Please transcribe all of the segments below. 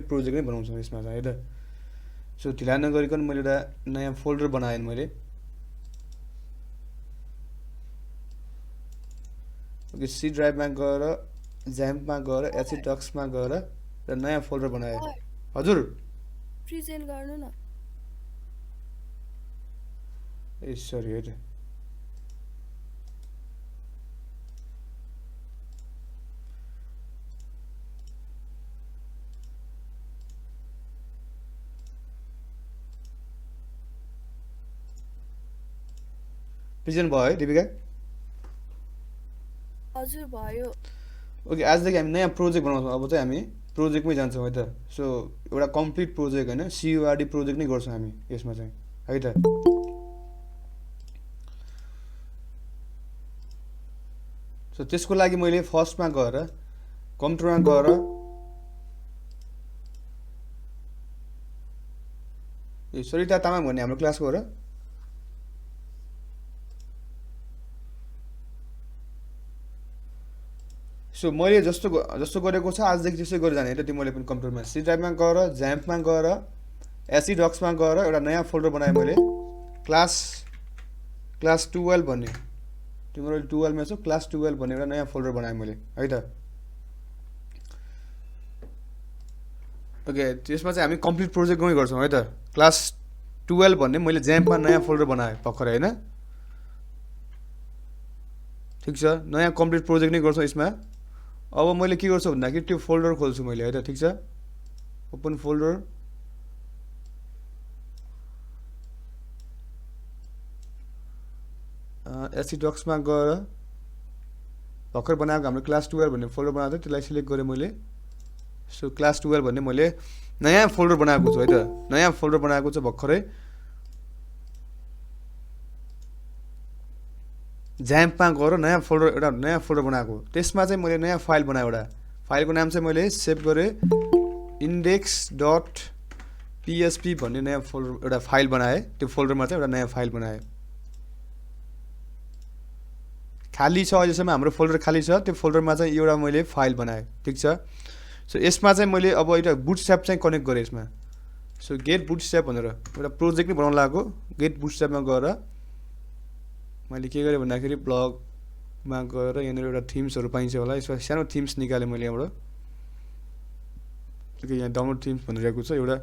Project नै बनाउँछौँ यसमा चाहिँ है त। सो ढिला नगरिकन मैले एउटा नयाँ फोल्डर बनाएँ मैले। ओके, सी ड्राइभमा गएर ज्याम्पमा गएर एचडक्समा गएर एउटा नयाँ फोल्डर बनाएँ। सर हजुर प्रेजेन्ट गर्नु न। ए सरी है त। प्रेजेन्ट भयो है दिपिका? हजुर भयो। ओके, आजदेखि हामी नयाँ प्रोजेक्ट बनाउँछौँ। अब चाहिँ हामी प्रोजेक्टमै जान्छौँ है त। सो एउटा कम्प्लिट प्रोजेक्ट होइन, सियुआरडी प्रोजेक्ट नै गर्छौँ हामी यसमा चाहिँ है त। सो त्यसको लागि मैले फर्स्टमा गएर कम्प्युटरमा गएर ए सरिता तामाङ भन्ने हाम्रो क्लासको हो र? सो मैले जस्तो गरेको छ आजदेखि त्यसै गरेर जाने है त। तिमीले पनि कम्प्युटरमा सी ड्राइभमा गएर ज्याम्पमा गएर एसिडक्समा गएर एउटा नयाँ फोल्डर बनाएँ मैले, क्लास 12 भन्ने। तिम्रो 12मा छ, क्लास 12 भन्ने एउटा नयाँ फोल्डर बनाएँ मैले है त। ओके, त्यसमा चाहिँ हामी कम्प्लिट प्रोजेक्टमै गर्छौँ है त। क्लास 12 भन्ने मैले ज्याम्पमा नयाँ फोल्डर बनाएँ भर्खरै होइन, ठिक छ। नयाँ कम्प्लिट प्रोजेक्ट नै गर्छौँ यसमा। अब मैले के गर्छु भन्दाखेरि त्यो फोल्डर खोल्छु मैले है त, ठिक छ। ओपन फोल्डर, एसिडक्समा गएर भर्खर बनाएको हाम्रो क्लास 12 भन्ने फोल्डर बनाएको थियो, त्यसलाई सिलेक्ट गरेँ मैले। सो क्लास 12 भन्ने मैले नयाँ फोल्डर बनाएको छु है त। नयाँ फोल्डर बनाएको छ भर्खरै, ज्याम्पमा गएर नयाँ फोल्डर बनाएको। त्यसमा चाहिँ मैले नयाँ फाइल बनाएँ एउटा। फाइलको नाम चाहिँ मैले सेभ गरेँ index.php भन्ने नयाँ फोल्डर एउटा फाइल बनाएँ। त्यो फोल्डरमा चाहिँ एउटा नयाँ फाइल बनाएँ। खाली छ अहिलेसम्म हाम्रो फोल्डर खाली छ। त्यो फोल्डरमा चाहिँ एउटा मैले फाइल बनाएँ, ठिक छ। सो यसमा चाहिँ मैले अब एउटा बुटस्ट्र्याप चाहिँ कनेक्ट गरेँ यसमा। सो गेट बुटस्ट्र्याप भनेर एउटा प्रोजेक्ट नै बनाउन लागेको। गेट बुटस्ट्र्यापमा गएर मैले के गरेँ भन्दाखेरि ब्लगमा गएर यहाँनिर एउटा थिम्सहरू पाइन्छ होला, यसमा सानो थिम्स निकालेँ मैले यहाँबाट। ओके, यहाँ डाउनलोड थिम्स भनिरहेको छ एउटा।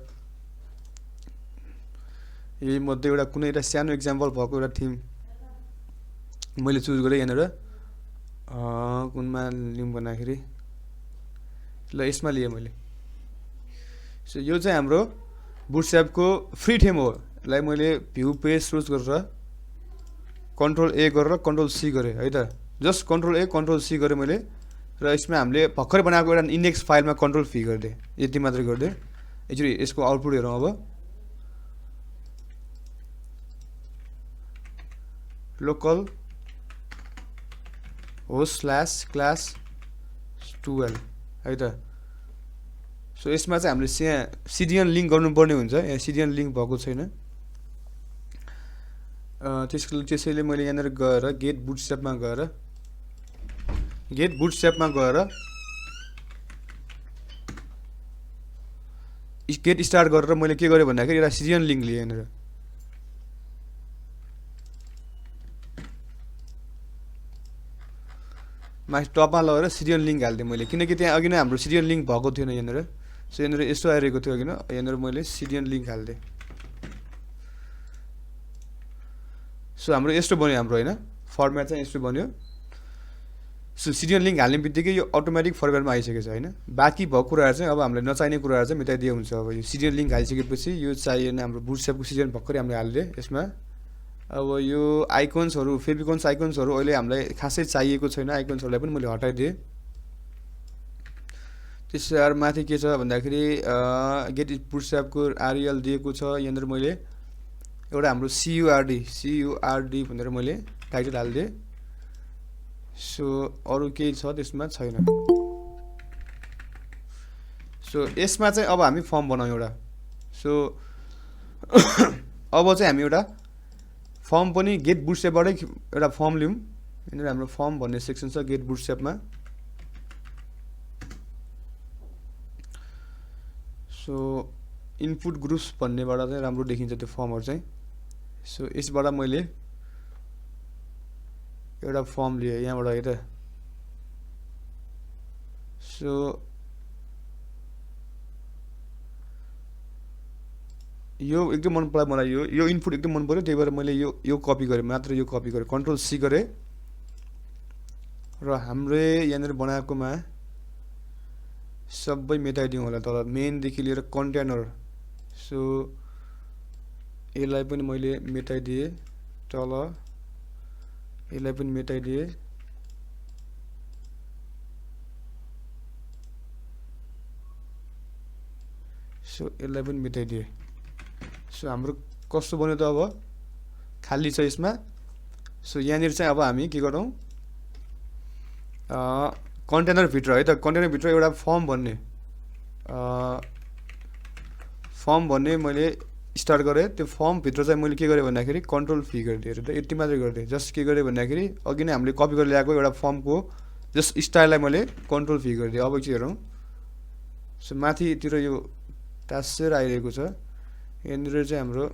यही मध्ये एउटा कुनै एउटा सानो इक्जाम्पल भएको एउटा थिम मैले चुज गरेँ यहाँनिर। कुनमा लिउँ भन्दाखेरि ल यसमा लिएँ मैले। सो यो चाहिँ हाम्रो बुटस्ट्र्यापको फ्री थिम हो। यसलाई मैले भ्यू पेज चुज गरेर कन्ट्रोल ए गरेर कन्ट्रोल सी गरेँ है त। Just control A control C गरेँ मैले। र यसमा हामीले भर्खरै बनाएको एउटा इन्डेक्स फाइलमा कन्ट्रोल भी गरिदिएँ, यति मात्रै गरिदिएँ। एकचोटि यसको आउटपुट हेरौँ अब। लोकल होस्ट / क्लास 12 है त। सो यसमा चाहिँ हामीले यहाँ सिडिएन लिङ्क गर्नुपर्ने हुन्छ, यहाँ सिडिएन लिङ्क भएको छैन। त्यसैले मैले यहाँनिर गएर गेट बुटस्ट्र्यापमा गएर गेट स्टार्ट गरेर मैले के गरेँ भन्दाखेरि एउटा सिडिएन लिङ्क लिएँ यहाँनिर। माथि टपमा लगेर सिडिएन लिङ्क हालिदिएँ मैले, किनकि त्यहाँ अघि नै हाम्रो सिडिएन लिङ्क भएको थिएन यहाँनिर। सो यहाँनिर यस्तो आइरहेको थियो अघि न, यहाँनिर मैले सिडिएन लिङ्क हालिदिएँ। सो हाम्रो यस्तो बन्यो हाम्रो होइन, फर्मेट चाहिँ यस्तो बन्यो। सो सिडिएन लिङ्क हाल्ने बित्तिकै यो अटोमेटिक फर्मेटमा आइसकेको छ होइन। बाँकी भएको कुराहरू चाहिँ अब हामीलाई नचाहिने कुराहरू चाहिँ मेटाइदिए हुन्छ। अब यो सिडिएन लिङ्क हालिसकेपछि यो चाहिएन, हाम्रो बुटस्ट्र्यापको सिडिएन भर्खरै हामीले हालिदिएँ यसमा। अब यो आइकन्सहरू, फेभिकन्स आइकन्सहरू अहिले हामीलाई खासै चाहिएको छैन, आइकन्सहरूलाई पनि मैले हटाइदिएँ। त्यसै माथि के छ भन्दाखेरि गेट बुटस्ट्र्यापको आरएल दिएको छ यहाँनिर। मैले एउटा हाम्रो सियुआरडी भनेर मैले टाइटल हालिदिएँ। सो अरू केही छ त्यसमा छैन। सो यसमा चाहिँ अब हामी फर्म बनाउँ एउटा। सो अब चाहिँ हामी एउटा फर्म पनि गेट बुटस्ट्र्यापबाटै एउटा फर्म लिउँ। यहाँनिर हाम्रो फर्म भन्ने सेक्सन छ गेट बुटस्ट्र्यापमा। सो इनपुट ग्रुप्स भन्नेबाट चाहिँ राम्रो देखिन्छ त्यो फर्महरु चाहिँ सो यसबाट मैले एउटा फर्म लिए यहाँबाट है त सो यो एकदम मन पर्यो मलाई यो इनपुट एकदम मन पर्यो त्यही भएर मैले यो कपी गरे मात्र यो कपी गरे कन्ट्रोल सी गरे र हामीले यहाँनिर बनाएकोमा सबै मेटाइदिउँ होला तल मेन देखि लिएर कन्टेनर सो यसलाई पनि मैले मेटाइदिए तल यसलाई पनि मेटाइदिए सो यसलाई पनि मेटाइदिए सो हाम्रो कस्तो बन्यो त अब खाली छ यसमा सो यहाँनिर चाहिँ अब हामी के गरौँ कन्टेनर भित्र है त कन्टेनर भित्र एउटा फर्म भन्ने मैले स्टार्ट गरेँ त्यो फर्म भित्र चाहिँ मैले के गरेँ भन्दाखेरि कन्ट्रोल भी गरिदिएँ त यति मात्रै गरिदिएँ जस्ट के गरेँ भन्दाखेरि अघि नै हामीले कपी गरेर ल्याएको एउटा फर्मको जस्ट स्टाइललाई मैले कन्ट्रोल भी गरिदिएँ अब चाहिँ हेरौँ सो माथितिर यो टास्सेर आइरहेको छ यहाँनिर चाहिँ हाम्रो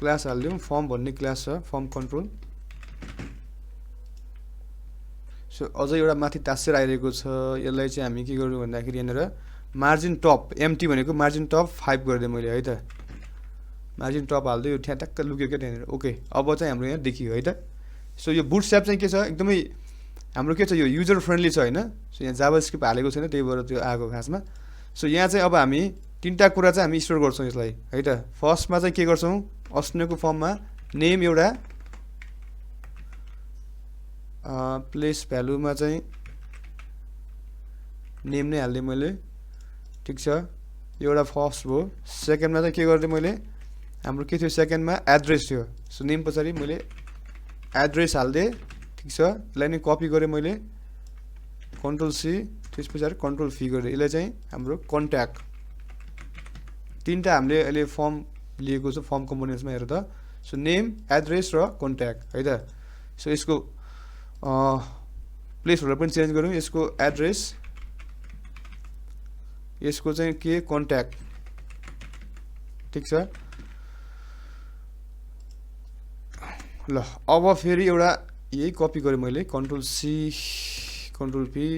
क्लास हालिदिउँ फर्म भन्ने क्लास छ फर्म कन्ट्रोल सो अझै एउटा माथि टास्सेर आइरहेको छ यसलाई चाहिँ हामी के गर्नु भन्दाखेरि यहाँनिर मार्जिन टप एम्टी भनेको मार्जिन टप 5 गरिदिएँ मैले है त मार्जिन टप हाल्दै यो त्यहाँ ट्याक्क लुक्यो क्या त्यहाँनिर ओके अब चाहिँ हाम्रो यहाँ देखियो है त सो यो बुटस्ट्र्याप चाहिँ के छ एकदमै हाम्रो के छ यो युजर फ्रेन्डली छ हैन सो यहाँ जाभास्क्रिप्ट हालेको छैन त्यही भएर त्यो आएको खासमा सो यहाँ चाहिँ अब हामी तीनटा कुरा चाहिँ हामी स्टोर गर्छौँ यसलाई है त फर्स्टमा चाहिँ के गर्छौँ अस्तिको फर्ममा नेम एउटा प्लेस भ्यालुमा चाहिँ नेम नै हाल्दिएँ मैले ठिक छ एउटा फर्स्ट भयो सेकेन्डमा चाहिँ के गरिदिएँ मैले हाम्रो के थियो सेकेन्डमा एड्रेस थियो सो नेम पछाडि मैले एड्रेस हाल्दिएँ ठिक छ यसलाई नै कपी गरेँ मैले कन्ट्रोल सी त्यस पछाडि कन्ट्रोल भी गरेँ यसलाई चाहिँ हाम्रो कन्ट्याक्ट तीनटा हामीले अहिले फर्म लिएको छ फर्म कम्पोनेन्ट्समा हेर त सो नेम एड्रेस र कन्ट्याक्ट है त सो यसको प्लेस होल्डर पनि चेन्ज गरौँ यसको एड्रेस यसको चाहिँ के कन्ट्याक्ट ठिक छ ल अब फेरि एउटा यही कपी गरेँ मैले कन्ट्रोल सी कन्ट्रोल भी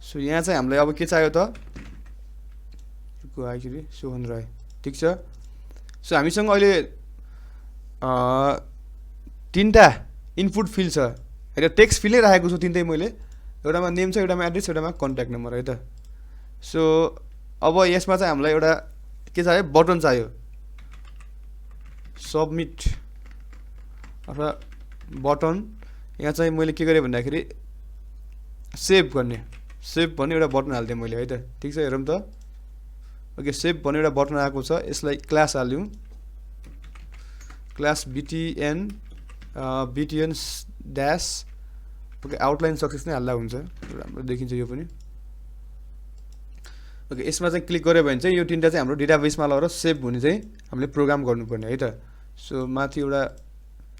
सो यहाँ चाहिँ हामीलाई अब के चाहियो त आइसक्यो सोहन राई ठिक छ सो हामीसँग अहिले तीनटा इनपुट फिल्ड छ होइन टेक्स्ट फिल्डै राखेको छु तीनटै मैले एउटामा नेम छ एउटामा एड्रेस एउटामा कन्ट्याक्ट नम्बर है त सो अब यसमा चाहिँ हामीलाई एउटा के चाहियो बटन चाहियो सबमिट अथवा बटन यहाँ चाहिँ मैले के गरेँ भन्दाखेरि सेभ भन्ने एउटा बटन हालिदिएँ मैले है त ठिक छ हेरौँ त ओके सेभ भन्ने एउटा बटन आएको छ यसलाई क्लास हाल्यौँ class between dash okay outline success नै हाल्दा हुन्छ राम्रो देखिन्छ यो पनि ओके यसमा चाहिँ क्लिक गऱ्यो भने चाहिँ यो तीनटा चाहिँ हाम्रो डेटाबेसमा लगेर सेभ हुने चाहिँ हामीले प्रोग्राम गर्नुपर्ने है त सो माथि एउटा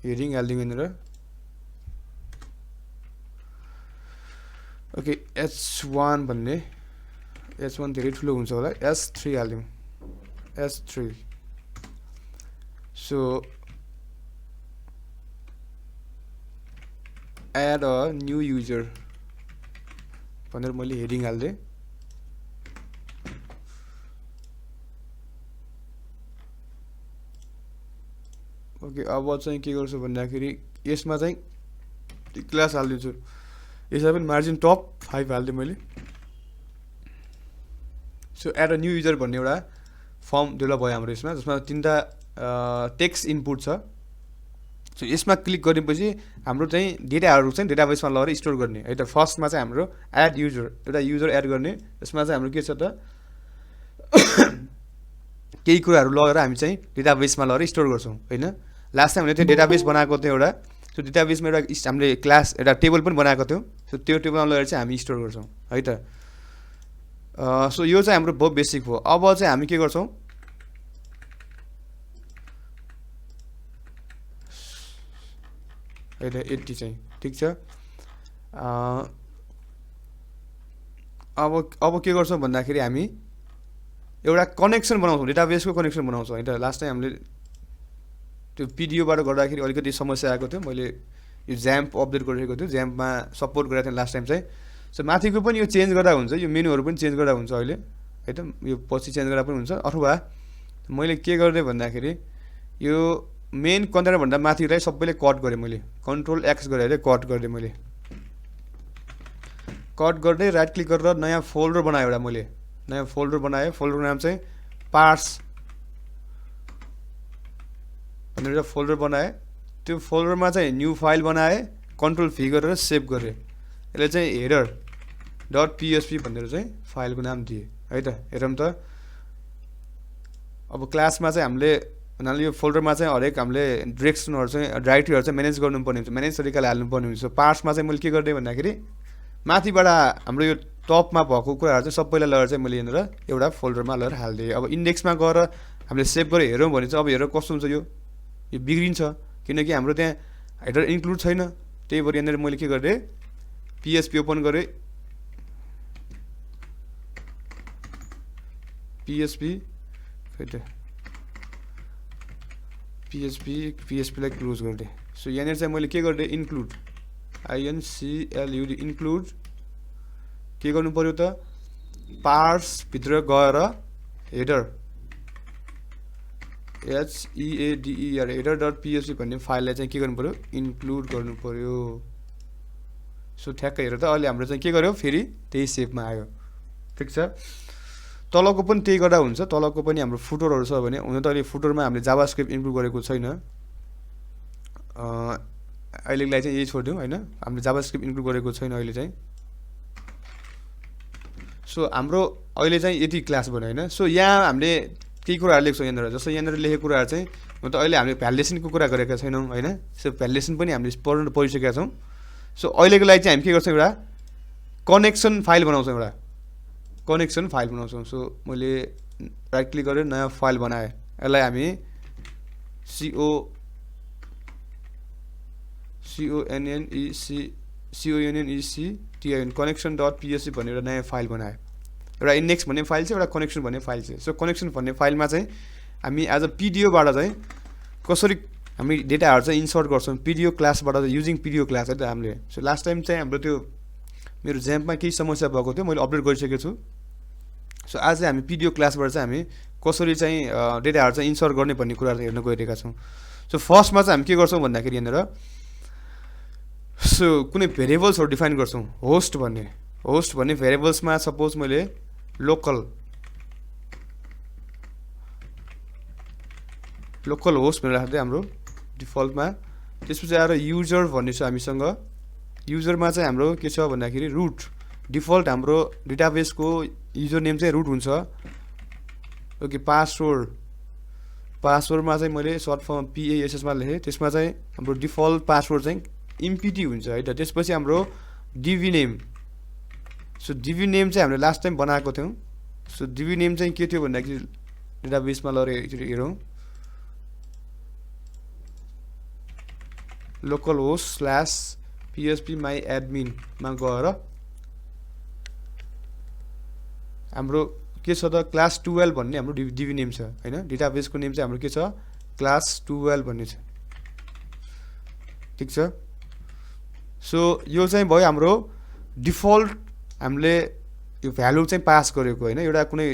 हेडिङ हालिदिउँ यहाँनिर ओके H1 भन्ने H1 धेरै ठुलो हुन्छ होला S3 हालिदिउँ S3 so add a new user भनेर मैले हेडिङ हाल्दिएँ ओके अब चाहिँ के गर्छु भन्दाखेरि यसमा चाहिँ क्लास हालिदिन्छु यसमा पनि मार्जिन टप 5 हालिदिएँ मैले so add a new user भन्ने एउटा फर्म डेभलप भयो हाम्रो यसमा जसमा तीनटा टेक्स्ट इनपुट छ सो यसमा क्लिक गरेपछि हाम्रो चाहिँ डेटाहरू चाहिँ डेटाबेसमा लगेर स्टोर गर्ने है त फर्स्टमा चाहिँ हाम्रो एड युजर एउटा युजर एड गर्ने यसमा चाहिँ हाम्रो के छ त केही कुराहरू लगेर हामी चाहिँ डेटाबेसमा लगेर स्टोर गर्छौँ हैन लास्ट टाइम हामीले त्यो डेटाबेस बनाएको थियो एउटा सो डेटाबेसमा एउटा हामीले क्लास एउटा टेबल पनि बनाएको थियौँ सो त्यो टेबलमा लगेर चाहिँ हामी स्टोर गर्छौँ है त सो यो चाहिँ हाम्रो बहुत बेसिक हो अब चाहिँ हामी के गर्छौँ है त 80 चाहिँ ठिक छ अब के गर्छौँ भन्दाखेरि हामी एउटा कनेक्सन बनाउँछौँ, डेटाबेसको कनेक्सन बनाउँछौँ होइन। लास्ट टाइम हामीले त्यो पिडिओबाट गर्दाखेरि अलिकति समस्या आएको थियो, मैले यो ज्याम्प अपडेट गरिरहेको थियो, ज्याम्पमा सपोर्ट गरेको थिएँ लास्ट टाइम चाहिँ। सो माथिको पनि यो चेन्ज गर्दा हुन्छ, यो मेनुहरू पनि चेन्ज गर्दा हुन्छ अहिले है त, यो पछि चेन्ज गर्दा पनि हुन्छ। अथवा मैले के गरेँ भन्दाखेरि यो मेन कन्टेनरभन्दा माथिलाई सबैले कट गरेँ, मैले कन्ट्रोल एक्स गरेर कट गरेँ। मैले कट गर्दै राइट क्लिक गरेर नयाँ फोल्डर बनाएँ, एउटा मैले नयाँ फोल्डर बनाएँ। फोल्डरको नाम चाहिँ पार्ट्स भनेर एउटा फोल्डर बनाएँ। त्यो फोल्डरमा चाहिँ न्यू फाइल बनाएँ, कन्ट्रोल भी गरेर सेभ गरेँ। यसले चाहिँ हेडर डट पिएचपी भनेर चाहिँ फाइलको नाम दिएँ है त। हेरौँ त अब क्लासमा चाहिँ हामीले हुनाले यो फोल्डरमा चाहिँ हरेक हामीले डिरेक्सनहरू चाहिँ डाइरेक्टरीहरू चाहिँ म्यानेज गर्नुपर्ने हुन्छ, म्यानेज तरिकाले हाल्नुपर्ने हुन्छ। पार्ट्समा चाहिँ मैले के गरेँ भन्दाखेरि माथिबाट हाम्रो यो टपमा भएको कुराहरू चाहिँ सबैलाई लगेर चाहिँ मैले यहाँनिर एउटा फोल्डरमा लगेर हालिदिएँ। अब इन्डेक्समा गएर हामीले सेभ गरेर हेरौँ भने चाहिँ अब हेरेर कस्तो हुन्छ, यो बिग्रिन्छ किनकि हाम्रो त्यहाँ हेडर इन्क्लुड छैन। त्यही भएर यहाँनिर मैले के गरेँ, पिएचपी ओपन गरेँ, पिएचपीलाई क्लोज गरिदिएँ। सो यहाँनिर चाहिँ मैले के गरिदिएँ, इन्क्लुड INCLUD इन्क्लुड के गर्नु पर्यो त, पार्ट्सभित्र गएर header HEADER header dot PHP भन्ने फाइललाई चाहिँ के गर्नु पर्यो, इन्क्लुड गर्नु पर्यो। सो ठ्याक्कै हेर त अहिले हाम्रो चाहिँ के गर्यो, फेरि त्यही सेपमा आयो। ठिक छ, तलको पनि त्यही गर्दा हुन्छ। तलको पनि हाम्रो फुटरहरू छ भने, हुन त अहिले फुटरमा हामीले जाभास्क्रिप्ट इन्क्लुड गरेको छैन, अहिलेको लागि चाहिँ यही छोडिदिउँ होइन, हामीले जाभास्क्रिप्ट इन्क्लुड गरेको छैन अहिले चाहिँ। सो हाम्रो अहिले चाहिँ यति क्लास भयो होइन। सो यहाँ हामीले केही कुराहरू लेख्छौँ यहाँनिर, जस्तो यहाँनिर लेखेको कुराहरू चाहिँ हुन त अहिले हामीले भ्यालिडेसनको कुरा गरेका छैनौँ होइन। सो भ्यालिडेसन पनि हामीले पढिसकेका छौँ। सो अहिलेको लागि चाहिँ हामी के गर्छौँ, एउटा कनेक्सन फाइल बनाउँछौँ, एउटा कनेक्सन फाइल बनाउँछौँ। सो मैले राइट क्लिक गरेर नयाँ फाइल बनाएँ, यसलाई हामी CONNECTIN कनेक्सन डट पिएचपी भन्ने एउटा नयाँ फाइल बनाएँ। एउटा इन्डेक्स भन्ने फाइल चाहिँ, एउटा कनेक्सन भन्ने फाइल चाहिँ। सो कनेक्सन भन्ने फाइलमा चाहिँ हामी एज अ पिडिओबाट चाहिँ कसरी हामी डेटाहरू चाहिँ इन्सर्ट गर्छौँ, पिडिओ क्लासबाट युजिङ पिडिओ क्लास है त हामीले। सो लास्ट टाइम चाहिँ हाम्रो त्यो मेरो ज्याम्पमा केही समस्या भएको थियो, मैले अपडेट गरिसकेको छु। सो आज चाहिँ हामी पिडिओ क्लासबाट चाहिँ हामी कसरी चाहिँ डेटाहरू चाहिँ इन्सर्ट गर्ने भन्ने कुराहरू हेर्न गइरहेका छौँ। सो फर्स्टमा चाहिँ हामी के गर्छौँ भन्दाखेरि यहाँनिर सो कुनै भेरिएबल्सहरू डिफाइन गर्छौँ। होस्ट भन्ने भेरिएबल्समा सपोज मैले लोकल होस्ट भनेर राख्दै हाम्रो डिफल्टमा। त्यसपछि आएर युजर भन्ने छ हामीसँग। युजरमा चाहिँ हाम्रो के छ भन्दाखेरि रुट, डिफल्ट हाम्रो डेटाबेसको युजर नेम चाहिँ रुट हुन्छ। ओके, पासवर्डमा चाहिँ मैले सर्ट फर्म PASSमा लेखेँ, त्यसमा चाहिँ हाम्रो डिफल्ट पासवर्ड चाहिँ इम्पिटी हुन्छ है त। त्यसपछि हाम्रो डिभी नेम, सो डिभी नेम चाहिँ हामीले लास्ट टाइम बनाएको थियौँ। सो डिभी नेम चाहिँ के थियो भन्दाखेरि डेटाबेसमा लगेर हेरौँ, लोकल होस्ट /PHP माई एडमिनमा गएर हाम्रो के छ त, क्लास 12 भन्ने हाम्रो डिभी नेम छ होइन। डेटाबेसको नेम चाहिँ हाम्रो के छ, क्लास 12 भन्ने छ। ठिक छ, सो यो चाहिँ भयो हाम्रो डिफल्ट हामीले यो भ्यालु चाहिँ पास गरेको होइन। एउटा कुनै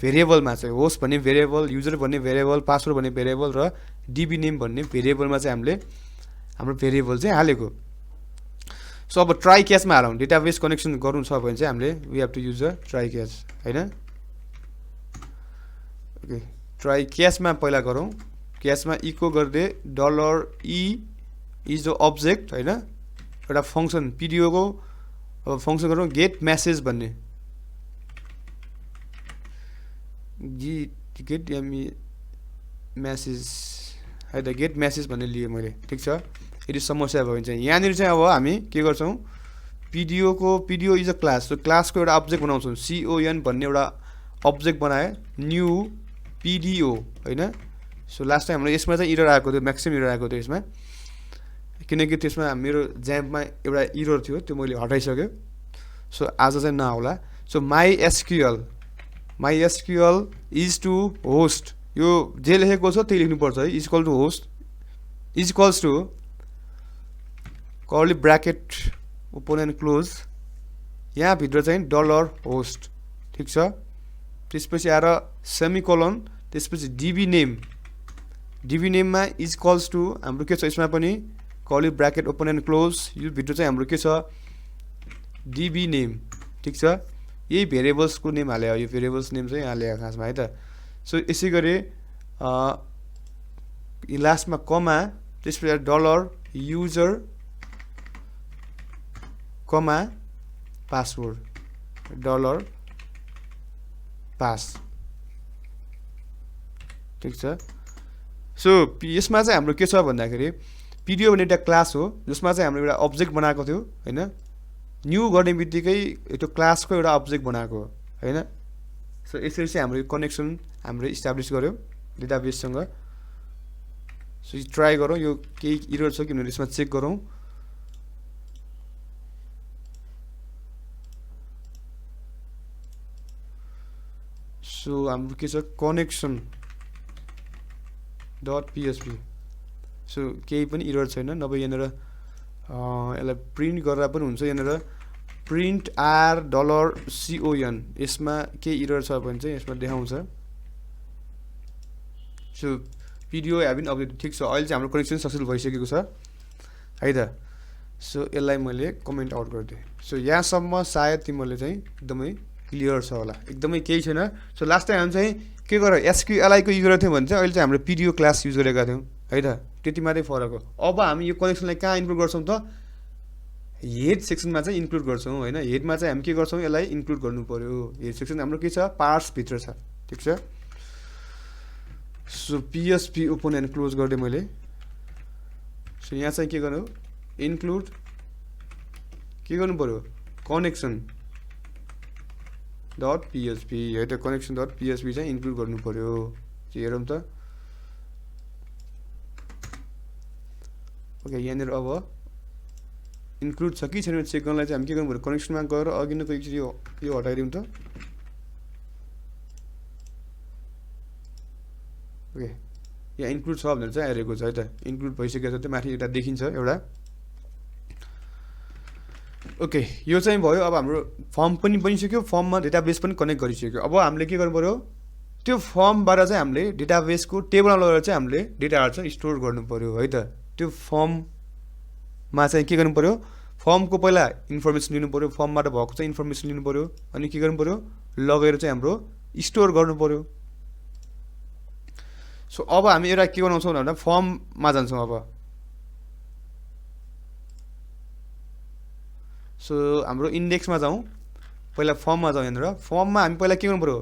भेरिएबलमा चाहिँ होस्ट भन्ने भेरिएबल, युजर भन्ने भेरिएबल, पासवर्ड भन्ने भेरिएबल र डिबी नेम भन्ने भेरिएबलमा चाहिँ हामीले हाम्रो भेरिएबल चाहिँ हालेको। सो अब ट्राई क्याचमा हालौँ, डेटाबेस कनेक्सन गर्नु छ भने चाहिँ हामीले we have to use a try catch होइन। ओके, ट्राई क्याचमा पहिला गरौँ। क्याचमा इको गरिदिए $E इज द अब्जेक्ट होइन, एउटा फङ्सन पिडिओको फङ्सन गरौँ गेट म्यासेज भन्ने, गेट म्यासेज है त, गेट म्यासेज भन्ने लिएँ मैले। ठिक छ, यदि समस्या भयो भने चाहिँ यहाँनिर चाहिँ अब हामी के गर्छौँ, पिडिओ इज अ क्लास। सो क्लासको एउटा अब्जेक्ट बनाउँछौँ, CON भन्ने एउटा अब्जेक्ट बनाएँ, न्यू PDO होइन। सो लास्ट टाइम हाम्रो यसमा चाहिँ इरर आएको थियो, म्याक्सिमम इरर आएको थियो यसमा। किनकि त्यसमा मेरो ज्याम्पमा एउटा इरर थियो त्यो मैले हटाइसकेँ सो आज चाहिँ नआउला so MySQL is to host यो जे लेखेको छ त्यही लेख्नुपर्छ है is equal to host is equals to curly bracket open and close यहाँभित्र चाहिँ डलर होस्ट ठिक छ त्यसपछि आएर सेमिकोलन त्यसपछि डिबी नेममा इज इक्वल्स टु हाम्रो के छ यसमा पनि curly bracket open and close यो भित्र चाहिँ हाम्रो के छ डिबी नेम ठिक छ यही भेरिएबल्सको नेम हाल्यो यो भेरिएबल्स नेम चाहिँ हाल्यो खासमा है त सो यसै गरी लास्टमा कमा त्यसपछि डलर युजर कमा पासवर्ड डलर पास ठिक छ सो यसमा चाहिँ हाम्रो के छ भन्दाखेरि पिडिओ भन्ने एउटा क्लास हो जसमा चाहिँ हाम्रो एउटा अब्जेक्ट बनाएको थियो हैन न्यू गर्ने बित्तिकै त्यो क्लासको एउटा अब्जेक्ट बनाएको हो हैन सो यसरी चाहिँ हाम्रो कनेक्सन हाम्रो इस्टाब्लिस गर्यो डेटाबेससँग सो ट्राई गरौँ यो केही इरर छ किनभने यसमा चेक गरौँ सो हाम्रो के छ कनेक्सन .php सो केही पनि इरर छैन नभए यहाँनिर यसलाई प्रिन्ट गरेर पनि हुन्छ यहाँनिर प्रिन्ट $CON यसमा के इरर छ भने चाहिँ यसमा देखाउँछ सो भिडियो हेभिन अपडेट ठिक छ अहिले चाहिँ हाम्रो कनेक्सन सक्सेसफुल भइसकेको छ है त सो यसलाई मैले कमेन्ट आउट गरिदिएँ सो यहाँसम्म सायद तिमीहरूले चाहिँ एकदमै क्लियर छ होला एकदमै केही छैन सो लास्ट टाइम हामी चाहिँ के गर SQLI को युज गरेको थियौँ भने चाहिँ अहिले चाहिँ हाम्रो पिडिओ क्लास युज गरेका थियौँ है त त्यति मात्रै फरक हो अब हामी यो कनेक्सनलाई कहाँ इन्क्लुड गर्छौँ त हेड सेक्सनमा चाहिँ इन्क्लुड गर्छौँ हैन हेडमा चाहिँ हामी के गर्छौँ यसलाई इन्क्लुड गर्नु पर्यो हेड सेक्सन हाम्रो के छ पार्ट्स भित्र छ ठीक छ so PHP open and close गर्दै मैले सो यहाँ चाहिँ के गर्नु इन्क्लुड के गर्नु पर्यो कनेक्सन .php है त कनेक्सन .php चाहिँ इन्क्लुड गर्नु पर्यो हेरौँ त ओके यहाँनिर अब इन्क्लुड छ कि छैन चेक गर्नलाई चाहिँ हामी के गर्नु पर्यो कनेक्सनमा गएर अघि नै एकचोटि यो हटाइदिउँ त ओके यहाँ इन्क्लुड छ भनेर चाहिँ आइरहेको छ है त इन्क्लुड भइसकेको छ त्यो माथि एउटा देखिन्छ एउटा ओके यो चाहिँ भयो अब हाम्रो फर्म पनि बनिसक्यो फर्ममा डेटाबेस पनि कनेक्ट गरिसक्यो अब हामीले के गर्नु पर्यो त्यो फर्मबाट चाहिँ हामीले डेटाबेसको टेबलमा लगेर चाहिँ हामीले डेटाहरू चाहिँ स्टोर गर्नु पर्यो है त त्यो फर्ममा चाहिँ के गर्नु पर्यो फर्मको पहिला इन्फर्मेसन लिनु पर्यो फर्मबाट भएको चाहिँ इन्फर्मेसन लिनु पर्यो अनि के गर्नु पर्यो लगेर चाहिँ हाम्रो स्टोर गर्नु पर्यो सो अब हामी एउटा के बनाउँछौँ भन्दा फर्ममा जान्छौँ अब सो हाम्रो इन्डेक्समा जाउँ पहिला फर्ममा जाउँ यहाँनिर फर्ममा हामी पहिला के गर्नु पर्यो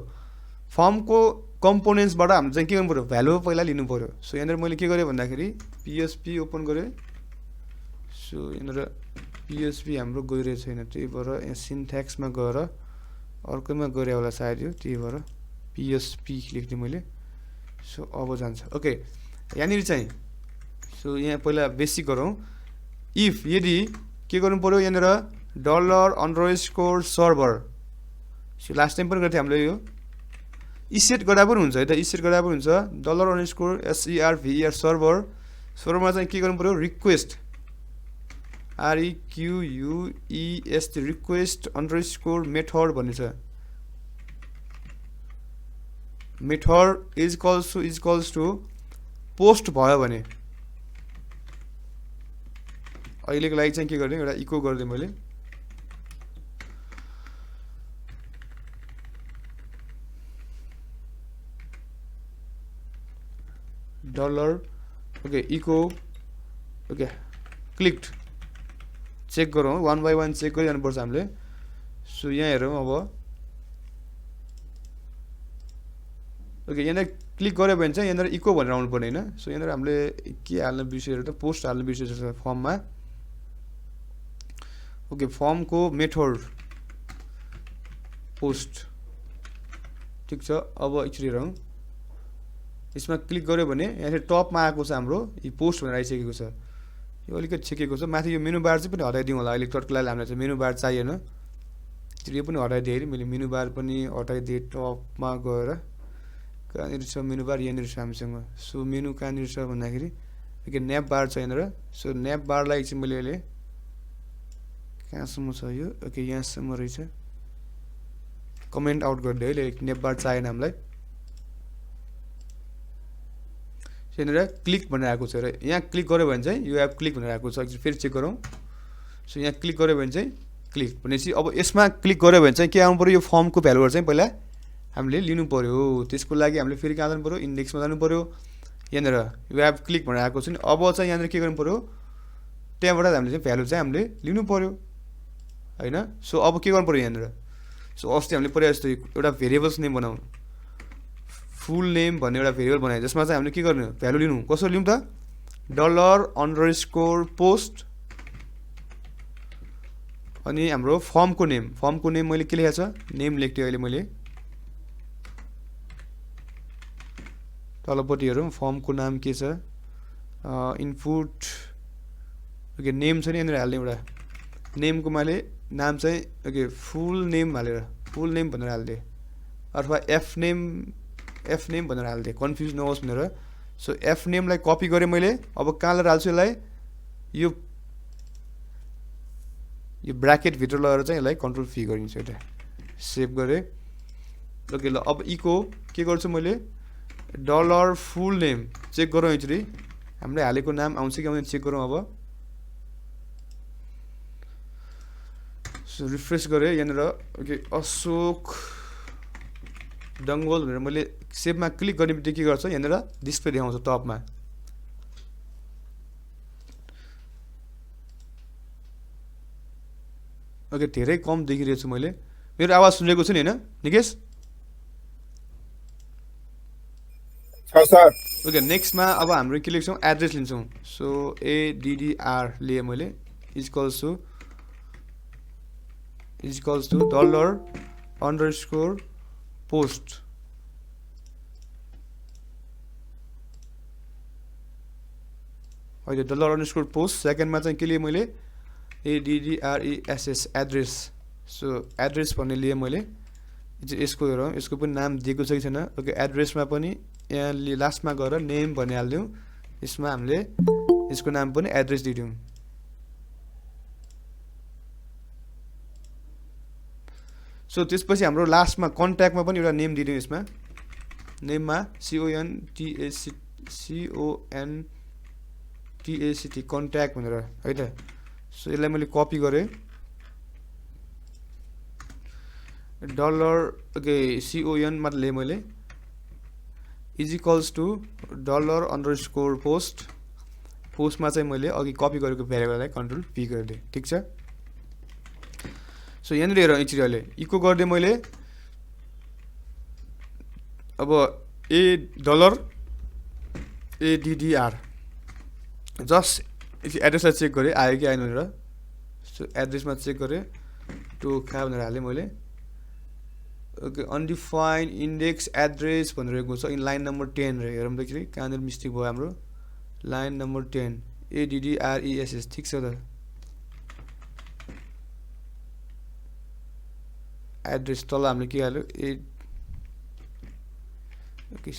फर्मको कम्पोनेन्ट्सबाट हामीले चाहिँ के गर्नु पर्यो भ्यालु पहिला लिनु पर्यो सो यहाँनिर मैले के गरेँ भन्दाखेरि PHP ओपन गरेँ सो यहाँनिर PHP हाम्रो गइरहेको छैन त्यही भएर यहाँ सिन्ट्याक्समा गएर अर्कैमा गरे होला सायद यो त्यही भएर PHP लेख्थेँ मैले सो अब जान्छ ओके यहाँनिर चाहिँ सो यहाँ पहिला बेसिक गरौँ इफ यदि के गर्नु पर्यो यहाँनिर $_server सो लास्ट टाइम पनि गर्थ्यो हामीले यो इसेट गर्दा पनि हुन्छ है त इसेट गर्दा पनि हुन्छ $_server सर्भरमा चाहिँ के गर्नु पर्यो request REQUEST request underscore method भन्ने छ method is equals to post भयो भने अहिलेको लागि चाहिँ के गर्ने एउटा इको गरिदिएँ मैले dollar okay echo okay clicked check गरौँ 1 by 1 चेक गरिरहनुपर्छ हामीले सो यहाँ हेरौँ अब ओके यहाँनिर क्लिक गऱ्यो भने चाहिँ यहाँनिर इको भनेर आउनु पर्ने होइन सो यहाँनिर हामीले के हाल्न बिर्सेर त पोस्ट हाल्न बिर्सेछ फर्ममा ओके फर्मको मेथड पोस्ट ठिक छ अब एकचोटि हेरौँ यसमा क्लिक गर्यो भने यहाँ टपमा आएको छ हाम्रो यो पोस्ट भनेर आइसकेको छ यो अलिकति छेकेको छ माथि यो मेनु बार चाहिँ पनि हटाइदिउँ होला अहिले टटको लागि हामीलाई चाहिँ मेनु बार चाहिएन यो पनि हटाइदिएँ अरे मैले मेनु बार पनि हटाइदिएँ टपमा गएर कहाँनिर छ मेनु बार यहाँनिर छ हामीसँग सो मेनु कहाँनिर छ भन्दाखेरि ओके न्याप बार छ यहाँनिर सो न्याप बारलाई चाहिँ मैले अहिले कहाँसम्म छ यो ओके यहाँसम्म रहेछ कमेन्ट आउट गरिदिएँ अहिले न्याप बार चाहिएन हामीलाई यहाँनिर क्लिक भनेर आएको छ र यहाँ क्लिक गऱ्यो भने चाहिँ यो एप क्लिक भनेर आएको छ फेरि चेक गरौँ सो यहाँ क्लिक गऱ्यो भने चाहिँ क्लिक भनेपछि अब यसमा क्लिक गऱ्यो भने चाहिँ के आउनु पऱ्यो यो फर्मको भ्यालुहरू चाहिँ पहिला हामीले लिनु पऱ्यो त्यसको लागि हामीले फेरि कहाँ जानु पऱ्यो इन्डेक्समा जानु पऱ्यो यहाँनिर यो एप क्लिक भनेर आएको छ नि अब चाहिँ यहाँनिर के गर्नु पऱ्यो त्यहाँबाट हामीले चाहिँ भ्यालु चाहिँ हामीले लिनु पऱ्यो होइन सो अब के गर्नु पऱ्यो यहाँनिर सो अस्ति हामीले पढे जस्तो एउटा भेरिएबल्स नेम बनाउनु फुल नेम भन्ने एउटा भेरिएबल बनायो जसमा चाहिँ हामीले के गर्नु भ्यालु लिनु कसरी लिउँ त $_post अनि हाम्रो फर्मको नेम मैले के लेखेको छ नेम लेख्थेँ अहिले मैले तलपट्टि हेरौँ फर्मको नाम के छ इनपुट ओके नेम छ नि यहाँनिर हाल्ने एउटा नेमको मैले नाम चाहिँ ओके फुल नेम भनेर हालिदिएँ अथवा एफ नेम भनेर हालिदिएँ कन्फ्युज नहोस् भनेर सो एफ नेमलाई कपी गरेँ मैले अब कहाँ लगेर हाल्छु यसलाई यो ब्राकेटभित्र लगेर चाहिँ यसलाई कन्ट्रोल फी गरिन्छु एउटा सेभ गरेँ ओके ल अब इको के गर्छु मैले $फुल नेम चेक गरौँ एकचोटि हामीले हालेको नाम आउँछ कि आउँदैन चेक गरौँ अब सो रिफ्रेस गरेँ यहाँनिर ओके अशोक डङ्गोल भनेर मैले सेभमा क्लिक गर्ने बित्तिकै के गर्छ यहाँनिर डिस्प्ले देखाउँछ टपमा ओके धेरै कम देखिरहेको छु मैले मेरो आवाज सुनेको छु नि होइन निकेश ओके नेक्स्टमा अब हाम्रो के लेख्छौँ एड्रेस लिन्छौँ सो ADDR लिए मैले इक्वल्स टु $_post अहिले $_post सेकेन्डमा चाहिँ के लिए मैले ADDRESS एड्रेस सो एड्रेस भन्ने लिए मैले यसको हेरौँ यसको पनि नाम दिएको छ कि छैन ओके एड्रेसमा पनि यहाँ लास्टमा गएर नेम भन्ने हालिदिउँ यसमा हामीले यसको नाम पनि एड्रेस दिइदिउँ सो त्यसपछि हाम्रो लास्टमा कन्ट्याक्टमा पनि एउटा नेम दिइदिउँ यसमा नेममा CONTACT कन्ट्याक्ट भनेर है त सो यसलाई मैले कपी गरेँ ओके CON मतलब मैले इक्वल्स टु $_post पोस्टमा चाहिँ मैले अघि कपी गरेको भेरिएबललाई कन्ट्रोल पी गरिदिएँ ठिक छ सो यहाँनिर हेरौँ एकचोटि अहिले इको गरिदिएँ मैले अब $ADDR जस्ट एड्रेसलाई चेक गरेँ आयो कि आएन भनेर सो एड्रेसमा चेक गरेँ टोखा भनेर हालेँ मैले ओके अनडिफाइन्ड इन्डेक्स एड्रेस भनेर गएको छ इन लाइन नम्बर 10 हेरौँ त कहाँनिर मिस्टेक भयो हाम्रो लाइन नम्बर 10 ADDRESS ठिक छ त एड्रेस तल हामीले के हाल्यो ओके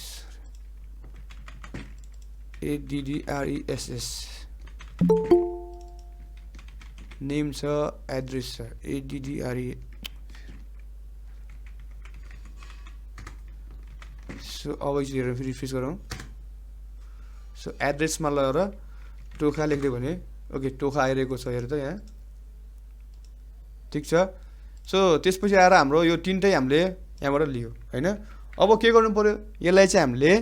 ADDRESS नेम छ एड्रेस छ ADDRE सो अब हेरेर फेरि रिफ्रेस गरौँ सो एड्रेसमा लगेर टोखा लेख्दियो भने ओके टोखा आइरहेको छ हेर त यहाँ ठिक छ सो त्यसपछि आएर हाम्रो यो तीनटै हामीले यहाँबाट लियो हैन अब के गर्नु पर्यो यसलाई चाहिँ हामीले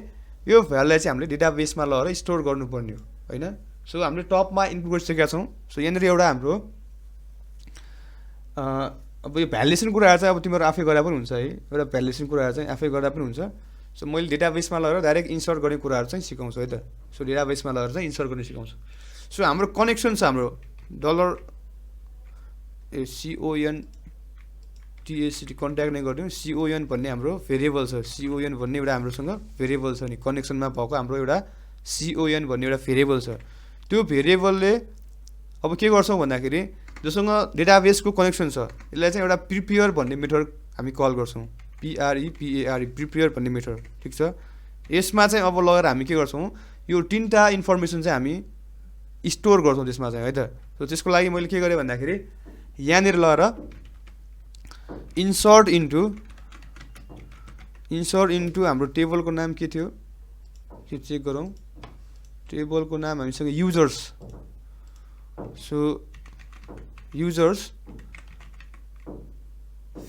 यो भ्यालुलाई चाहिँ हामीले डेटाबेसमा लगेर स्टोर गर्नुपर्ने हो हैन सो हामीले टपमा इनपुट गरिसकेका छौँ सो यहाँनिर एउटा हाम्रो अब यो भ्यालिडेसन कुराहरू चाहिँ अब तिमीहरू आफै गर्दा पनि हुन्छ है एउटा भ्यालिडेसन कुराहरू चाहिँ आफै गर्दा पनि हुन्छ सो मैले डेटाबेसमा लगेर डाइरेक्ट इन्सर्ट गर्ने कुराहरू चाहिँ सिकाउँछु है त सो डेटाबेसमा लगेर चाहिँ इन्सर्ट गर्ने सिकाउँछु सो हाम्रो कनेक्सन छ हाम्रो CONTACT कन्ट्याक्ट नै गरिदिउँ CON भन्ने हाम्रो भेरिएबल छ CON भन्ने एउटा हाम्रोसँग भेरिएबल छ नि कनेक्सनमा भएको हाम्रो एउटा CON भन्ने एउटा भेरिएबल छ त्यो भेरिएबलले अब के गर्छौँ भन्दाखेरि जोसँग डेटाबेसको कनेक्सन छ यसलाई चाहिँ एउटा प्रिपेयर भन्ने मेथड हामी कल गर्छौँ PREPARE प्रिपेयर भन्ने मेथड ठिक छ यसमा चाहिँ अब लगेर हामी के गर्छौँ यो तीनटा इन्फर्मेसन चाहिँ हामी स्टोर गर्छौँ त्यसमा चाहिँ है त सो त्यसको लागि मैले के गरेँ भन्दाखेरि यहाँनिर लगेर इन्सर्ट इन्टु हाम्रो टेबलको नाम के थियो त्यो चेक गरौँ टेबलको नाम हामीसँग युजर्स सो युजर्स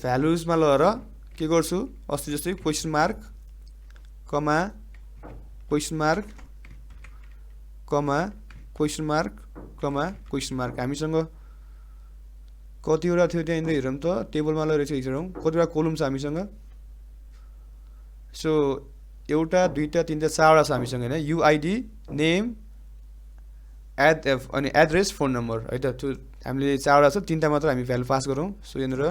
भ्यालुजमा लगेर के गर्छु अस्ति जस्तै क्वेसन मार्क कमा क्वेसन मार्क कमा क्वेसन मार्क कमा क्वेसन मार्क हामीसँग कतिवटा थियो त्यहाँनिर हेरौँ त टेबलमा लगेर चाहिँ हेरौँ कतिवटा कोलम छ हामीसँग सो एउटा दुईटा तिनटा चारवटा छ हामीसँग होइन युआइडी नेम अनि एड्रेस फोन नम्बर है त त्यो हामीले चारवटा छ तिनटा मात्र हामी भ्यालु पास गरौँ सो यहाँनिर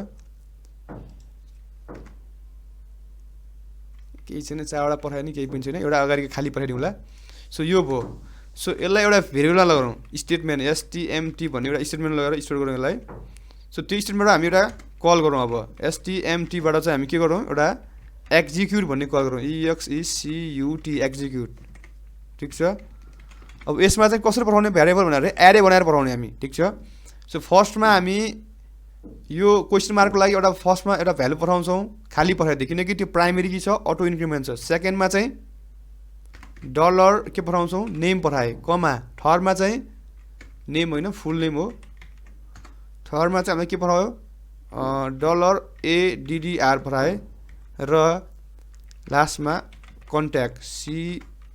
केही छैन चारवटा पठायो नि केही पनि छैन एउटा अगाडि खाली पठाइदिउँला सो यो भयो सो यसलाई एउटा भेरिएबलमा लगाउँ स्टेटमेन्ट STMT भन्ने एउटा स्टेटमेन्ट लगाएर स्टोर गरौँ यसलाई सो त्यो स्टेटमेन्टबाट हामी एउटा कल गरौँ अब STMT बाट चाहिँ हामी के गरौँ एउटा एक्जिक्युट भन्ने कल गरौँ EXECUT एक्जिक्युट ठिक छ अब यसमा चाहिँ कसरी पठाउने भेरिएबल भनेर एरे बनाएर पठाउने हामी ठिक छ सो फर्स्टमा हामी यो क्वेसन मार्कको लागि एउटा फर्स्टमा एउटा भ्यालु पठाउँछौँ खाली पठाइदियो किनकि त्यो प्राइमेरी की छ अटो इन्क्रिमेन्ट छ सेकेन्डमा चाहिँ डलर के पठाउँछौँ नेम पठाएँ कमा थर्डमा चाहिँ नेम होइन फुल नेम हो थर्डमा चाहिँ हामीले के पठायो $ADDR पठाएँ र लास्टमा कन्ट्याक्ट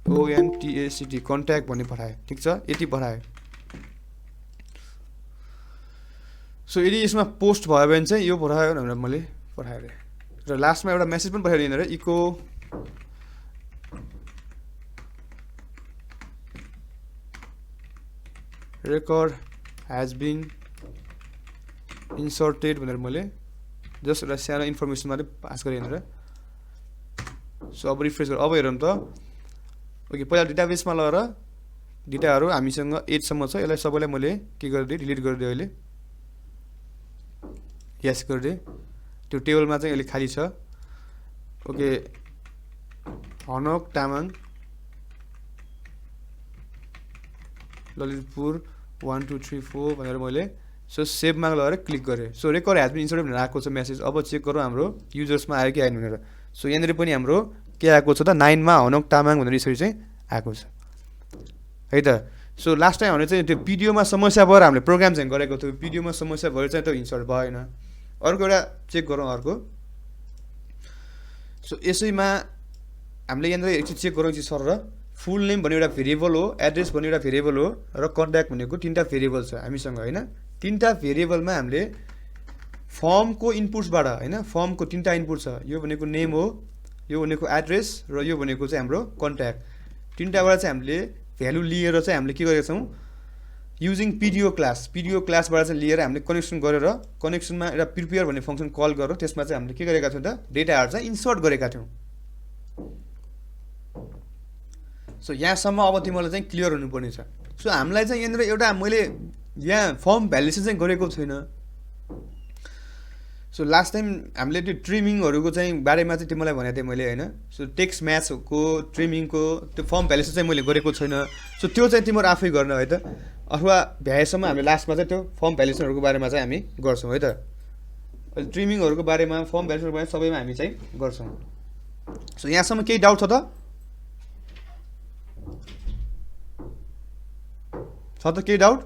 CONTACT कन्ट्याक्ट भन्ने पठाएँ ठिक छ यति पठाएँ सो यदि यसमा पोस्ट भयो भने चाहिँ यो पठायो भनेर मैले पठाएँ र लास्टमा एउटा मेसेज पनि पठाइदिएन र echo record has been inserted भनेर मैले जस्ट एउटा सानो इन्फर्मेसन मात्रै पास गरेँ यहाँनिर सो अब रिफ्रेस गरेर अब हेरौँ त ओके पहिला डेटाबेसमा लगेर डेटाहरू हामीसँग 8 सम्म छ यसलाई सबैलाई मैले के गरिदिएँ डिलिट गरिदिएँ अहिले यस गरिदिएँ त्यो टेबलमा चाहिँ अहिले खाली छ ओके हनक तामाङ ललितपुर 1 2 3 4 भनेर मैले सो सेभमा लगेर क्लिक गरेँ so record has been inserted भनेर आएको छ मेसेज अब चेक गरौँ हाम्रो युजर्समा आयो कि आएन भनेर सो यहाँनिर पनि हाम्रो के आएको छ त 9 मा हनक तामाङ भनेर यसरी चाहिँ आएको छ है त सो लास्ट टाइम हामीले चाहिँ त्यो पिडिओमा समस्या भएर हामीले प्रोग्राम चाहिँ गरेको थियो पिडिओमा समस्या भएर चाहिँ त्यो इन्सर्ट भएन अर्को एउटा चेक गरौँ अर्को सो यसैमा हामीले यहाँनिर एकचोटि चेक गरौँ चाहिँ सर र फुल नेम भन्ने एउटा भेरिएबल हो एड्रेस भन्ने एउटा भेरिएबल हो र कन्ट्याक्ट भनेको तीनटा भेरिएबल छ हामीसँग होइन तीनटा भेरिएबलमा हामीले फर्मको इनपुट्सबाट होइन फर्मको तीनटा इनपुट छ यो भनेको नेम हो यो भनेको एड्रेस र यो भनेको चाहिँ हाम्रो कन्ट्याक्ट तीनटाबाट चाहिँ हामीले भ्यालु लिएर चाहिँ हामीले के गरेका छौँ युजिङ पिडिओ क्लासबाट चाहिँ लिएर हामीले कनेक्सन गरेर कनेक्सनमा एउटा प्रिपेयर भन्ने फङ्सन कल गरेर त्यसमा चाहिँ हामीले के गरेका थियौँ त डेटाहरू चाहिँ इन्सर्ट गरेका थियौँ सो यहाँसम्म अब तिमीलाई चाहिँ क्लियर हुनुपर्ने छ सो हामीलाई चाहिँ यहाँनिर एउटा मैले यहाँ फर्म भ्यालिडेसन चाहिँ गरेको छैन सो लास्ट टाइम हामीले त्यो ट्रिमिङहरूको चाहिँ बारेमा चाहिँ तिमीलाई भनेको थिएँ मैले होइन सो टेक्स्ट म्याचको ट्रिमिङको त्यो फर्म भ्यालिडेसन चाहिँ मैले गरेको छैन सो त्यो चाहिँ तिमीहरू आफै गर्न है त अथवा भ्याएसम्म हामीले लास्टमा चाहिँ त्यो फर्म भ्यालिडेसनहरूको बारेमा चाहिँ हामी गर्छौँ है त ट्रिमिङहरूको बारेमा फर्म भ्यालिडेसनको बारेमा सबैमा हामी चाहिँ गर्छौँ सो यहाँसम्म केही डाउट छ त केही डाउट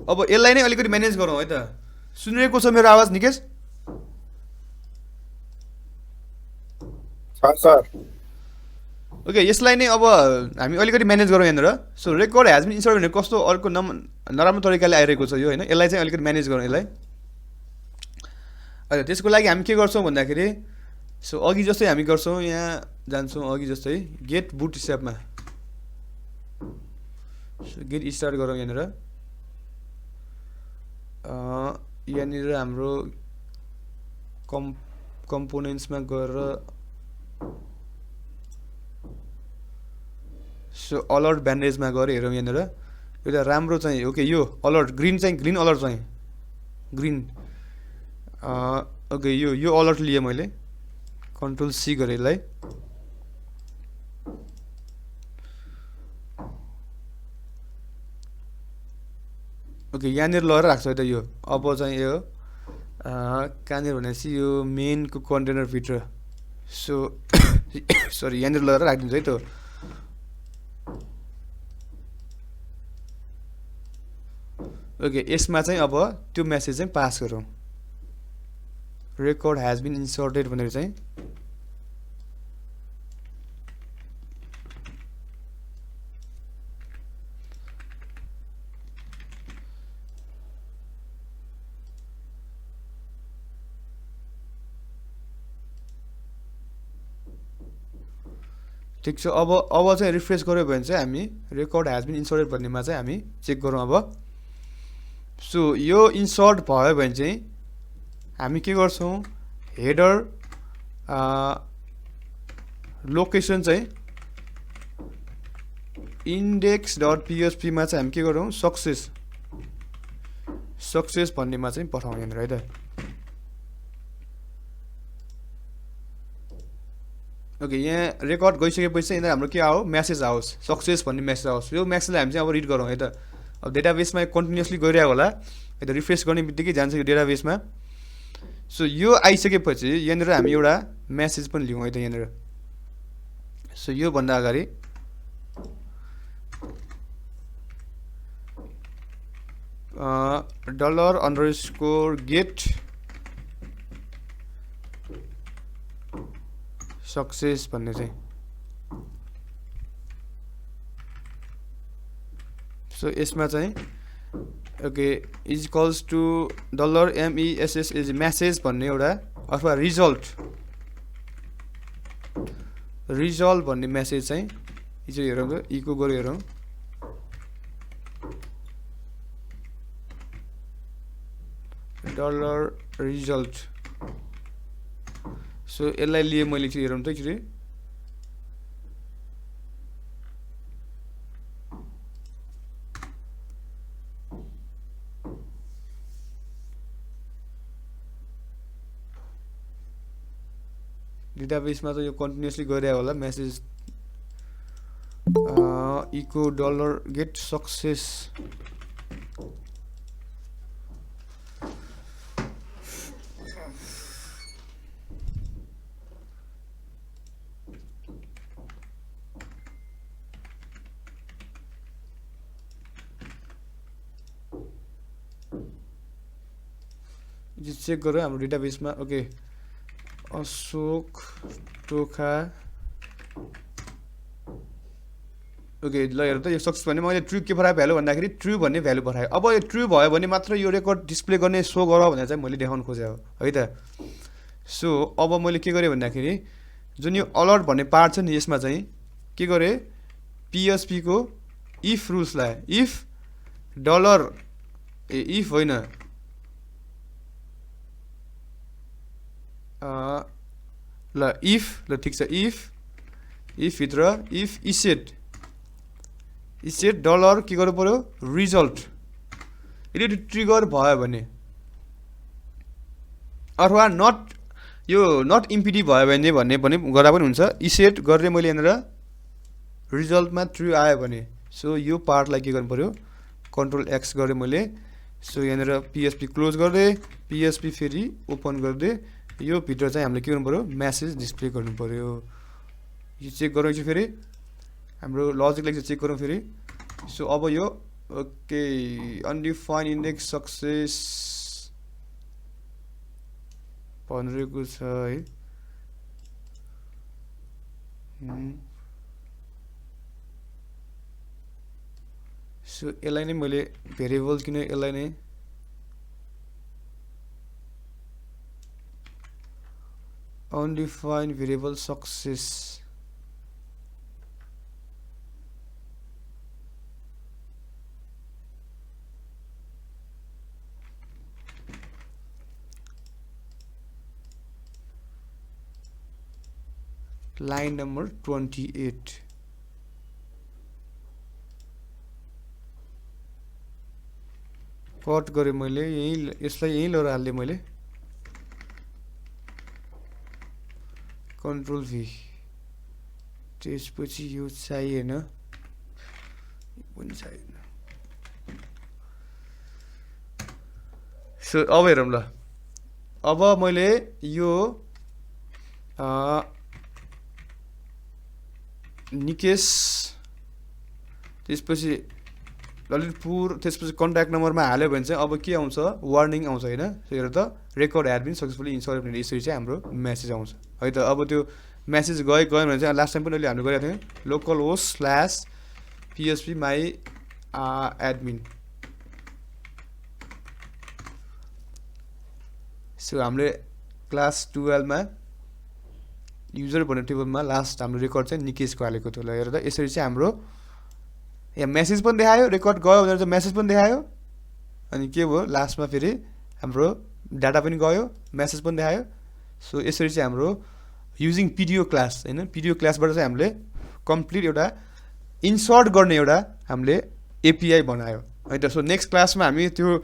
अब यसलाई नै अलिकति म्यानेज गरौँ है त सुनिरहेको छ मेरो आवाज निकेश सर ओके यसलाई नै अब हामी अलिकति म्यानेज गरौँ यहाँनिर so record has been insert भनेको कस्तो अर्को नराम्रो तरिकाले आइरहेको छ यो होइन यसलाई चाहिँ अलिकति म्यानेज गरौँ यसलाई अच्छा त्यसको लागि हामी के गर्छौँ भन्दाखेरि सो अघि जस्तै हामी गर्छौँ यहाँ जान्छौँ अघि जस्तै गेट बुट स्ट्र्यापमा सो गेट स्टार्ट गरौँ यहाँनिर यहाँनिर हाम्रो कम्पोनेन्ट्समा गएर सो अलर्ट ब्यान्डेजमा गएर हेरौँ यहाँनिर एउटा राम्रो चाहिँ ओके यो अलर्ट ग्रिन अलर्ट चाहिँ ग्रिन ओके यो अलर्ट लिएँ मैले कन्ट्रोल सी गरेँ यसलाई ओके यहाँनिर लगेर राख्छ है त यो अब चाहिँ यो कहाँनिर भनेपछि यो मेनको कन्टेनरभित्र सो सरी यहाँनिर लगेर राखिदिन्छ है त ओके यसमा चाहिँ अब त्यो मेसेज चाहिँ पास गरौँ रेकर्ड हेज बिन इन्सर्टेड भनेर चाहिँ ठिक छ अब चाहिँ रिफ्रेस गऱ्यो भने चाहिँ हामी रेकर्ड हेज बिन इन्सर्टेड भन्नेमा चाहिँ हामी चेक गरौँ अब सो यो इन्सर्ट भयो भने चाहिँ हामी के गर्छौँ हेडर लोकेसन चाहिँ index.php मा चाहिँ हामी के गरौँ सक्सेस भन्नेमा चाहिँ पठाउँ यहाँनिर है त ओके यहाँ रेकर्ड गइसकेपछि चाहिँ यिनीहरू हाम्रो के आओस् मेसेज आओस् सक्सेस भन्ने मेसेज आओस् यो मेसेजलाई हामी चाहिँ अब रिड गरौँ है त अब डेटाबेसमा कन्टिन्युसली गइरहेको होला है त रिफ्रेस गर्ने बित्तिकै जान्छ यो डेटाबेसमा सो यो आइसकेपछि यहाँनिर हामी एउटा मेसेज पनि लिउँ है त यहाँनिर सो योभन्दा अगाडि $_get सक्सेस भन्ने चाहिँ सो यसमा चाहिँ okay is equals to $MESS is message भन्ने एउटा अथवा रिजल्ट भन्ने मेसेज चाहिँ यो हेरौँ त इको गरेर हेरौँ $result सो यसलाई लिए मैले चाहिँ हेरौँ त एकचोटि डेटाबेसमा त यो कन्टिन्युसली गरिरहेको होला message echo $get success check गरौँ हाम्रो डेटाबेसमा ओके अशोक टोखा ओके ल हेर त यो सक्सेस भने मैले ट्रु के पठाएँ भ्यालु भन्दाखेरि ट्रु भन्ने भ्यालु पठाएँ अब यो ट्रु भयो भने मात्र यो रेकर्ड डिस्प्ले गर्ने सो गर भनेर चाहिँ मैले देखाउन खोजेँ हो है त सो अब मैले के गरेँ भन्दाखेरि जुन यो अलर्ट भन्ने पार्ट छ नि यसमा चाहिँ के गरेँ PHP को इफ रुल्स लगाएँ इफ इफ होइन ल इफ ल ठिक छ इफ भित्र इफ इसेट डलर के गर्नु पर्यो रिजल्ट यदि ट्रिगर भयो भने अथवा नट इम्पिडी भयो भने भन्ने पनि गर्दा पनि हुन्छ इसेट गरेर मैले यहाँनिर रिजल्टमा ट्रु आयो भने सो यो पार्टलाई के गर्नु पर्यो कन्ट्रोल एक्स गरेँ मैले सो यहाँनिर PHP क्लोज गरिदिएँ PHP फेरि ओपन गरिदिएँ यो भित्र चाहिँ हामीले के गर्नु पर्यो मेसेज डिस्प्ले गर्नु पर्यो यो चेक गरौँ चाहिँ फेरि हाम्रो लजिकलाई चाहिँ चेक गरौँ फेरि सो अब यो ओके अनडिफाइन इन्डेक्स सक्सेस भनिरहेको छ है सो यसलाई नै मैले भेरिएबल किन यसलाई नै undefined variable success line number 28 cut गरेँ मैले यहीँ यसलाई यहीँ लिएर हाल्दिएँ मैले कन्ट्रोल भी त्यसपछि यो चाहिएन पनि चाहिएन सो अब हेरौँ ल अब मैले यो निकेश त्यसपछि ललितपुर त्यसपछि कन्ट्याक्ट नम्बरमा हाल्यो भने चाहिँ अब के आउँछ वार्निङ आउँछ होइन हेर त record had been successfully install भनेर यसरी चाहिँ हाम्रो मेसेज आउँछ है त अब त्यो मेसेज गयो भने चाहिँ लास्ट टाइम पनि अहिले हामीले गरेको थियौँ local host slash PHP my admin so हामीले क्लास 12 मा युजर भन्ने टेबलमा लास्ट हाम्रो रेकर्ड चाहिँ निकेशको हालेको थियो ल हेर त यसरी चाहिँ हाम्रो यहाँ मेसेज पनि देखायो रेकर्ड गयो भनेर चाहिँ मेसेज पनि देखायो अनि के भयो लास्टमा फेरि हाम्रो डाटा पनि गयो मेसेज पनि देखायो सो यसरी चाहिँ हाम्रो युजिङ पिडिओ क्लास होइन पिडिओ क्लासबाट चाहिँ हामीले कम्प्लिट एउटा इन्सर्ट गर्ने एउटा हामीले एपिआई बनायो है त सो नेक्स्ट क्लासमा हामी त्यो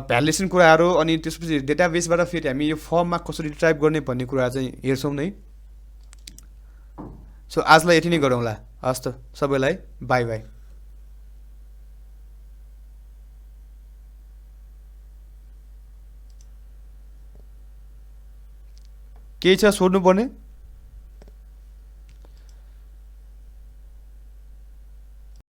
भ्यालिडेसन कुराहरू अनि त्यसपछि डेटाबेसबाट फेरि हामी यो फर्ममा कसरी टाइप गर्ने भन्ने कुरा चाहिँ हेर्छौँ नै सो आजलाई यति नै गरौँला हस् त सबैलाई बाई बाई केही छ सोध्नुपर्ने